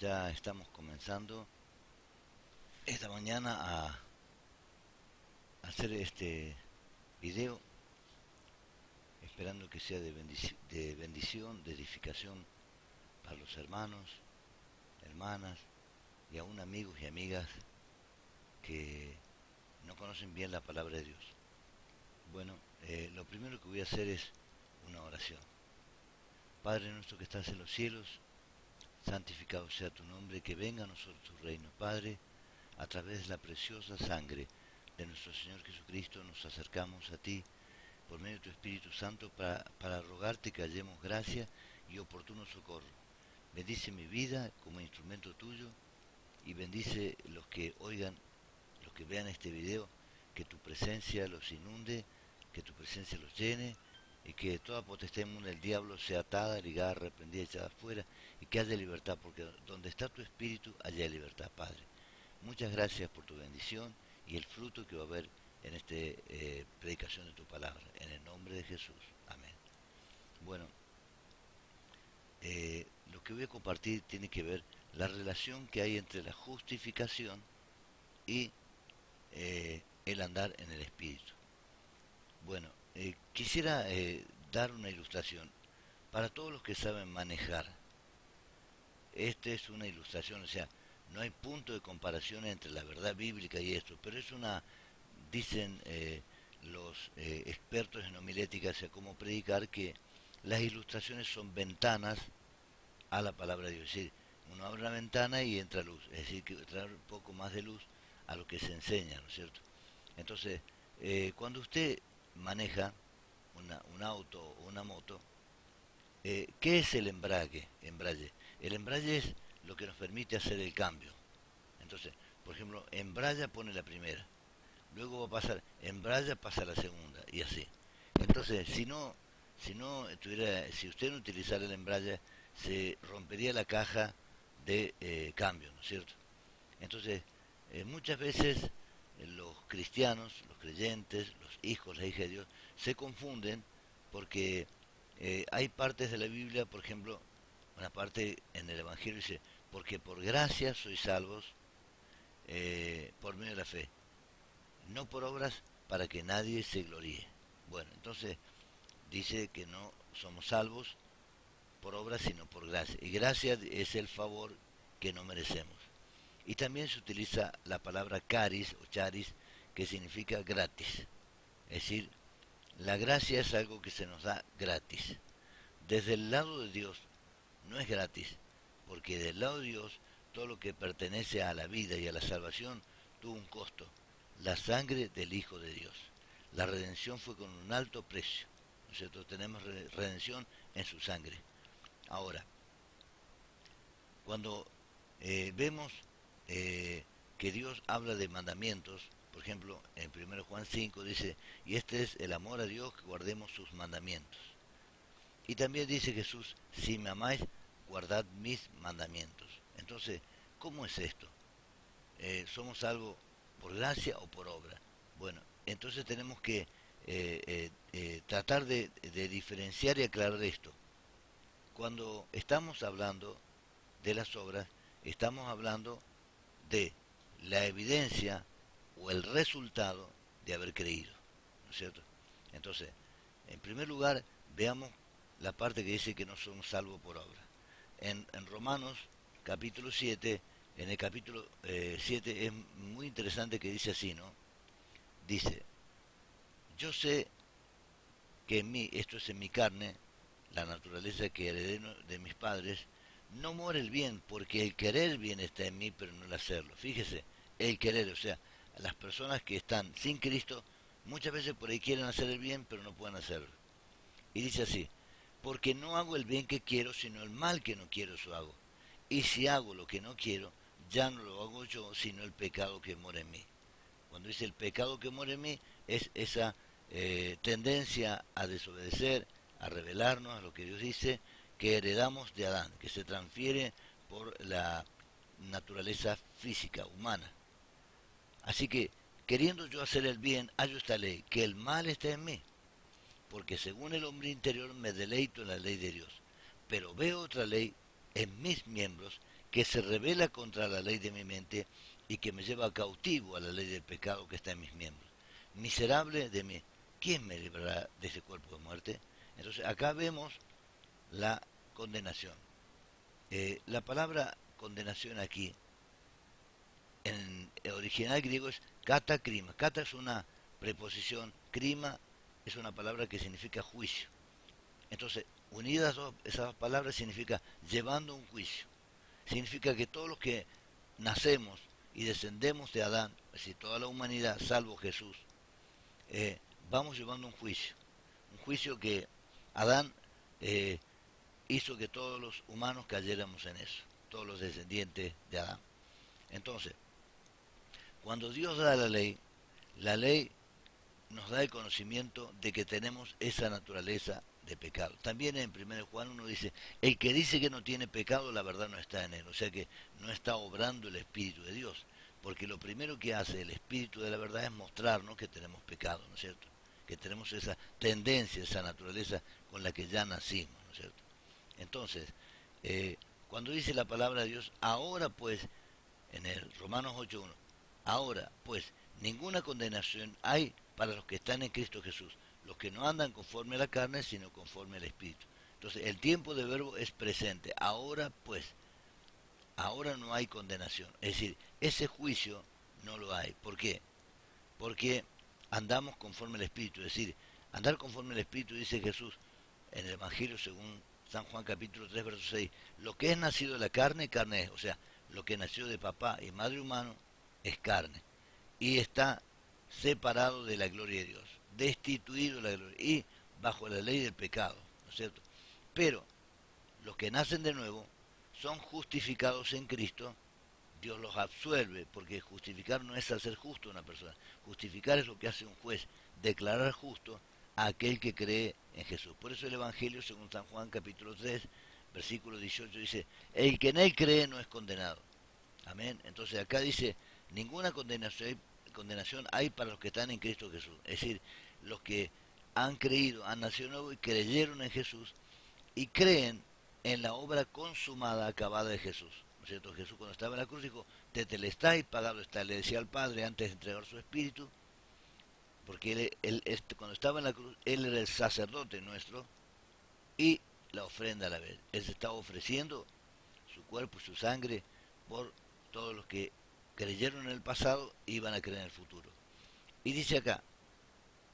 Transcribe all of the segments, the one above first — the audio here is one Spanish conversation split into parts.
Ya estamos comenzando esta mañana a hacer este video, esperando que sea de bendición, de edificación para los hermanos, hermanas y aún amigos y amigas que no conocen bien la palabra de Dios. Bueno, lo primero que voy a hacer es una oración. Padre nuestro que estás en los cielos, santificado sea tu nombre, que venga a nosotros tu reino. Padre, a través de la preciosa sangre de nuestro Señor Jesucristo nos acercamos a ti por medio de tu Espíritu Santo para rogarte que hallemos gracia y oportuno socorro. Bendice mi vida como instrumento tuyo y bendice los que oigan, los que vean este video, que tu presencia los inunde, que tu presencia los llene y que toda potestad inmunda del diablo sea atada, ligada, reprendida, echada afuera y que haya libertad, porque donde está tu Espíritu, haya libertad, Padre. Muchas gracias por tu bendición y el fruto que va a haber en esta predicación de tu palabra. En el nombre de Jesús. Amén. Bueno, lo que voy a compartir tiene que ver la relación que hay entre la justificación y el andar en el Espíritu. Bueno, quisiera dar una ilustración. Para todos los que saben manejar, esta es una ilustración, o sea, no hay punto de comparación entre la verdad bíblica y esto, pero es una, dicen los expertos en homilética, o sea, cómo predicar, que las ilustraciones son ventanas a la palabra de Dios. Es decir, uno abre una ventana y entra luz, es decir, que trae un poco más de luz a lo que se enseña, ¿no es cierto? Entonces, cuando usted maneja un auto o una moto, ¿qué es el embrague? El embrague es lo que nos permite hacer el cambio. Entonces, por ejemplo, embralla pone la primera, luego va a pasar, embralla pasa la segunda, y así. Entonces, si usted no utilizara el embrague, se rompería la caja de cambio, ¿no es cierto? Entonces, muchas veces los cristianos, los creyentes, los hijos, las hijas de Dios, se confunden porque hay partes de la Biblia, por ejemplo, una parte en el Evangelio dice, porque por gracia sois salvos por medio de la fe, no por obras para que nadie se gloríe. Bueno, entonces dice que no somos salvos por obras sino por gracia. Y gracia es el favor que no merecemos. Y también se utiliza la palabra caris o charis, que significa gratis. Es decir, la gracia es algo que se nos da gratis. Desde el lado de Dios no es gratis, porque del lado de Dios todo lo que pertenece a la vida y a la salvación tuvo un costo, la sangre del Hijo de Dios. La redención fue con un alto precio. Nosotros tenemos redención en su sangre. Ahora, cuando vemos que Dios habla de mandamientos, por ejemplo, en 1 Juan 5 dice, y este es el amor a Dios, que guardemos sus mandamientos. Y también dice Jesús, si me amáis, guardad mis mandamientos. Entonces, ¿cómo es esto? ¿Somos salvos por gracia o por obra? Bueno, entonces tenemos que tratar de diferenciar y aclarar esto. Cuando estamos hablando de las obras, estamos hablando de la evidencia o el resultado de haber creído, ¿no es cierto? Entonces, en primer lugar, veamos la parte que dice que no somos salvos por obra. En Romanos capítulo 7, en el capítulo 7 es muy interesante que dice así, ¿no? Dice, yo sé que en mí, esto es en mi carne, la naturaleza que heredé de mis padres, no muere el bien, porque el querer bien está en mí, pero no el hacerlo. Fíjese, el querer, o sea, las personas que están sin Cristo, muchas veces por ahí quieren hacer el bien, pero no pueden hacerlo. Y dice así, porque no hago el bien que quiero, sino el mal que no quiero, eso hago. Y si hago lo que no quiero, ya no lo hago yo, sino el pecado que mora en mí. Cuando dice el pecado que mora en mí, es esa tendencia a desobedecer, a rebelarnos a lo que Dios dice, que heredamos de Adán, que se transfiere por la naturaleza física, humana. Así que, queriendo yo hacer el bien, hallo esta ley, que el mal está en mí, porque según el hombre interior me deleito en la ley de Dios, pero veo otra ley en mis miembros que se rebela contra la ley de mi mente y que me lleva cautivo a la ley del pecado que está en mis miembros. Miserable de mí, ¿quién me librará de ese cuerpo de muerte? Entonces acá vemos la condenación. La palabra condenación aquí, en el original griego es kata krima. Kata es una preposición, krima es una palabra que significa juicio. Entonces, unidas esas dos palabras significa llevando un juicio. Significa que todos los que nacemos y descendemos de Adán, es decir, toda la humanidad, salvo Jesús, vamos llevando un juicio que Adán eh, hizo que todos los humanos cayéramos en eso, todos los descendientes de Adán. Entonces, cuando Dios da la ley nos da el conocimiento de que tenemos esa naturaleza de pecado. También en 1 Juan 1 dice, el que dice que no tiene pecado, la verdad no está en él. O sea que no está obrando el Espíritu de Dios. Porque lo primero que hace el Espíritu de la verdad es mostrarnos que tenemos pecado, ¿no es cierto? Que tenemos esa tendencia, esa naturaleza con la que ya nacimos, ¿no es cierto? Entonces, cuando dice la palabra de Dios, ahora pues, en el Romanos 8.1, ahora pues, ninguna condenación hay para los que están en Cristo Jesús, los que no andan conforme a la carne, sino conforme al Espíritu. Entonces, el tiempo de verbo es presente. Ahora pues, ahora no hay condenación. Es decir, ese juicio no lo hay. ¿Por qué? Porque andamos conforme al Espíritu. Es decir, andar conforme al Espíritu, dice Jesús en el Evangelio según San Juan capítulo 3, verso 6. Lo que es nacido de la carne, carne es. O sea, lo que nació de papá y madre humano es carne. Y está separado de la gloria de Dios, destituido de la gloria y bajo la ley del pecado, ¿no es cierto? Pero los que nacen de nuevo son justificados en Cristo, Dios los absuelve, porque justificar no es hacer justo a una persona, justificar es lo que hace un juez, declarar justo a aquel que cree en Jesús. Por eso el Evangelio, según San Juan capítulo 3, versículo 18, dice, el que en él cree no es condenado. Amén. Entonces acá dice, ninguna condenación hay para los que están en Cristo Jesús. Es decir, los que han creído, han nacido nuevo y creyeron en Jesús y creen en la obra consumada, acabada de Jesús. ¿No es cierto? Jesús cuando estaba en la cruz dijo, tetelestai, pagado está. Le decía al Padre antes de entregar su espíritu, porque cuando estaba en la cruz, Él era el sacerdote nuestro y la ofrenda a la vez. Él se estaba ofreciendo su cuerpo y su sangre por todos los que creyeron en el pasado y iban a creer en el futuro. Y dice acá,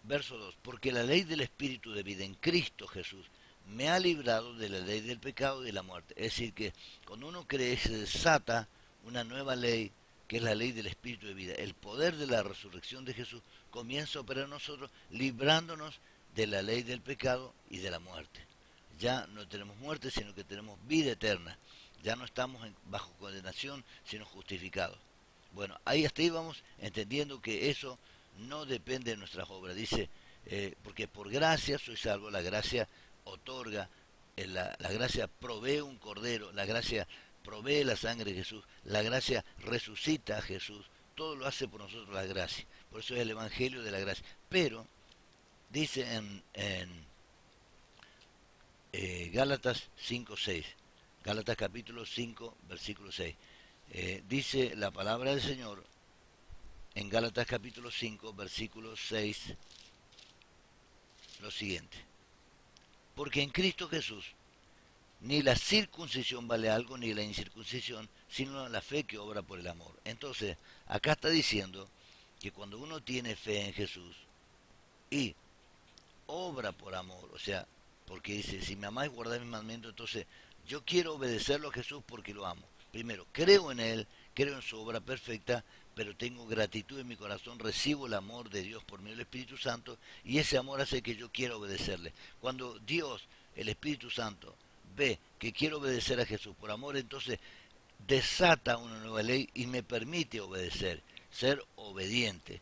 verso 2, porque la ley del Espíritu de vida en Cristo Jesús me ha librado de la ley del pecado y de la muerte. Es decir, que cuando uno cree se desata una nueva ley, que es la ley del Espíritu de vida. El poder de la resurrección de Jesús comienza a operar en nosotros, librándonos de la ley del pecado y de la muerte. Ya no tenemos muerte, sino que tenemos vida eterna. Ya no estamos bajo condenación, sino justificados. Bueno, hasta ahí vamos entendiendo que eso no depende de nuestras obras. Dice, porque por gracia soy salvo, la gracia otorga, la gracia provee un cordero, la gracia provee la sangre de Jesús, la gracia resucita a Jesús, todo lo hace por nosotros la gracia. Por eso es el Evangelio de la gracia. Pero, dice en Gálatas 5:6, Gálatas capítulo 5, versículo 6, dice la palabra del Señor en Gálatas capítulo 5, versículo 6, lo siguiente. Porque en Cristo Jesús ni la circuncisión vale algo, ni la incircuncisión, sino la fe que obra por el amor. Entonces, acá está diciendo que cuando uno tiene fe en Jesús y obra por amor, o sea, porque dice, si me amáis, guardad mis mandamientos, entonces yo quiero obedecerlo a Jesús porque lo amo. Primero, creo en Él, creo en su obra perfecta, pero tengo gratitud en mi corazón, recibo el amor de Dios por medio del Espíritu Santo, y ese amor hace que yo quiera obedecerle. Cuando Dios, el Espíritu Santo, ve que quiero obedecer a Jesús por amor, entonces desata una nueva ley y me permite obedecer, ser obediente.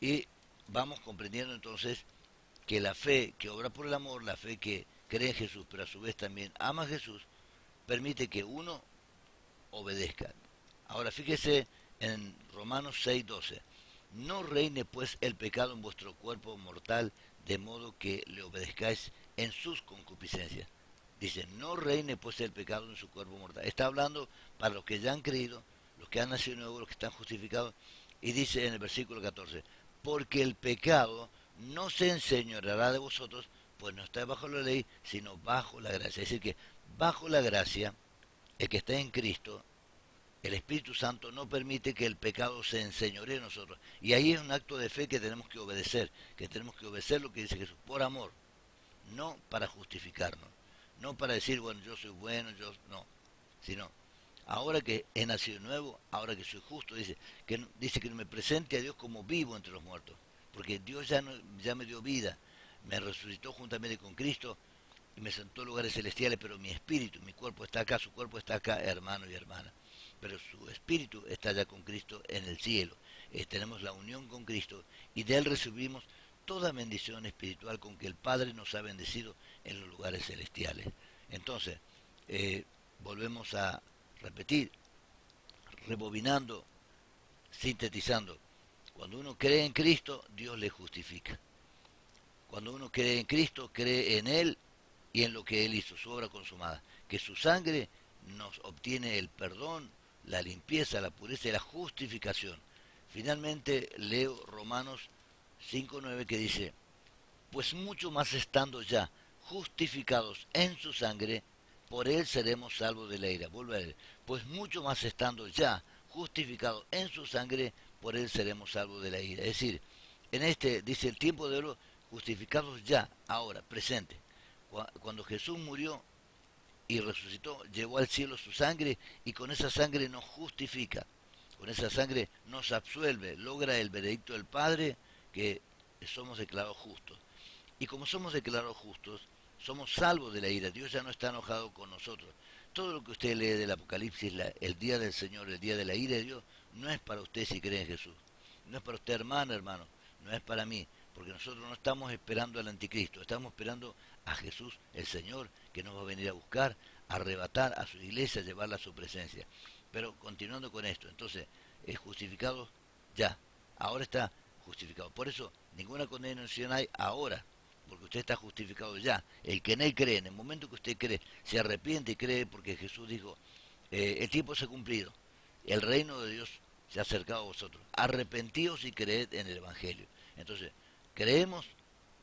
Y vamos comprendiendo entonces que la fe que obra por el amor, la fe que cree en Jesús, pero a su vez también ama a Jesús, permite que uno obedezca. Ahora fíjese en Romanos 6:12. No reine pues el pecado en vuestro cuerpo mortal, de modo que le obedezcáis en sus concupiscencias. Dice, no reine pues el pecado en su cuerpo mortal. Está hablando para los que ya han creído, los que han nacido nuevos, los que están justificados. Y dice en el versículo 14, porque el pecado no se enseñoreará de vosotros, pues no está bajo la ley, sino bajo la gracia. Es decir, que bajo la gracia, el que está en Cristo, el Espíritu Santo no permite que el pecado se enseñoree en nosotros. Y ahí es un acto de fe que tenemos que tenemos que obedecer lo que dice Jesús, por amor, no para justificarnos, no para decir, bueno, yo soy bueno, yo no, sino, ahora que he nacido nuevo, ahora que soy justo, dice que me presente a Dios como vivo entre los muertos, porque Dios ya, no, ya me dio vida, me resucitó juntamente con Cristo y me sentó en lugares celestiales, pero mi espíritu, mi cuerpo está acá, su cuerpo está acá, hermano y hermana, pero su espíritu está ya con Cristo en el cielo. Tenemos la unión con Cristo y de Él recibimos toda bendición espiritual con que el Padre nos ha bendecido en los lugares celestiales. Entonces, volvemos a repetir, rebobinando, sintetizando. Cuando uno cree en Cristo, Dios le justifica. Cuando uno cree en Cristo, cree en Él y en lo que Él hizo, su obra consumada. Que su sangre nos obtiene el perdón, la limpieza, la pureza y la justificación. Finalmente leo Romanos 5:9 que dice, pues mucho más estando ya justificados en su sangre, por él seremos salvos de la ira. Vuelve a leer, pues mucho más estando ya justificados en su sangre, por él seremos salvos de la ira. Es decir, en este, dice el tiempo de oro, justificados ya, ahora, presente. Cuando Jesús murió y resucitó, llevó al cielo su sangre y con esa sangre nos justifica. Con esa sangre nos absuelve, logra el veredicto del Padre que somos declarados justos. Y como somos declarados justos, somos salvos de la ira. Dios ya no está enojado con nosotros. Todo lo que usted lee del Apocalipsis, el día del Señor, el día de la ira de Dios, no es para usted si cree en Jesús. No es para usted, hermano. No es para mí. Porque nosotros no estamos esperando al anticristo. Estamos esperando a Jesús, el Señor, que nos va a venir a buscar, a arrebatar a su iglesia, a llevarla a su presencia. Pero continuando con esto, entonces, justificado ya. Ahora está justificado. Por eso, ninguna condenación hay ahora, porque usted está justificado ya. El que en él cree, en el momento que usted cree, se arrepiente y cree, porque Jesús dijo, el tiempo se ha cumplido, el reino de Dios se ha acercado a vosotros. Arrepentíos y creed en el Evangelio. Entonces, creemos,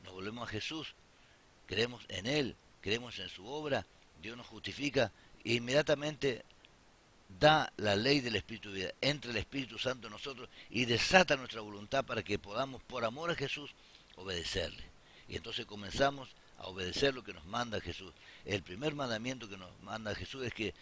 nos volvemos a Jesús, creemos en Él, creemos en su obra, Dios nos justifica, e inmediatamente da la ley del Espíritu de vida, entra el Espíritu Santo en nosotros y desata nuestra voluntad para que podamos, por amor a Jesús, obedecerle. Y entonces comenzamos a obedecer lo que nos manda Jesús. El primer mandamiento que nos manda Jesús es que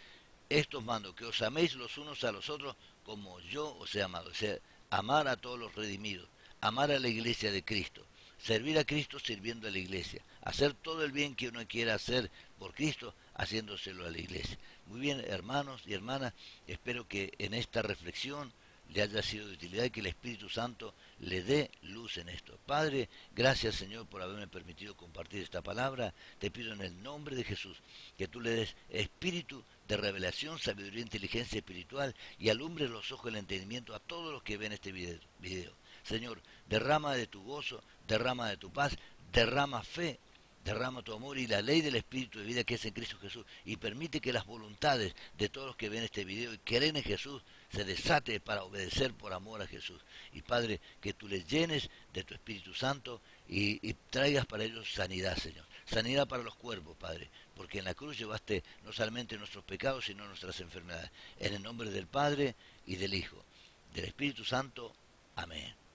estos mando, que os améis los unos a los otros como yo os he amado. O sea, amar a todos los redimidos, amar a la iglesia de Cristo, servir a Cristo sirviendo a la iglesia, hacer todo el bien que uno quiera hacer por Cristo, haciéndoselo a la iglesia. Muy bien, hermanos y hermanas, espero que en esta reflexión le haya sido de utilidad y que el Espíritu Santo le dé luz en esto. Padre, gracias Señor por haberme permitido compartir esta palabra. Te pido en el nombre de Jesús que tú le des espíritu de revelación, sabiduría, inteligencia espiritual y alumbre los ojos del entendimiento a todos los que ven este video. Señor, derrama de tu gozo, derrama de tu paz, derrama fe, derrama tu amor y la ley del Espíritu de vida que es en Cristo Jesús y permite que las voluntades de todos los que ven este video y creen en Jesús se desate para obedecer por amor a Jesús. Y Padre, que tú les llenes de tu Espíritu Santo y traigas para ellos sanidad, Señor. Sanidad para los cuerpos, Padre, porque en la cruz llevaste no solamente nuestros pecados, sino nuestras enfermedades. En el nombre del Padre y del Hijo, del Espíritu Santo. Amén.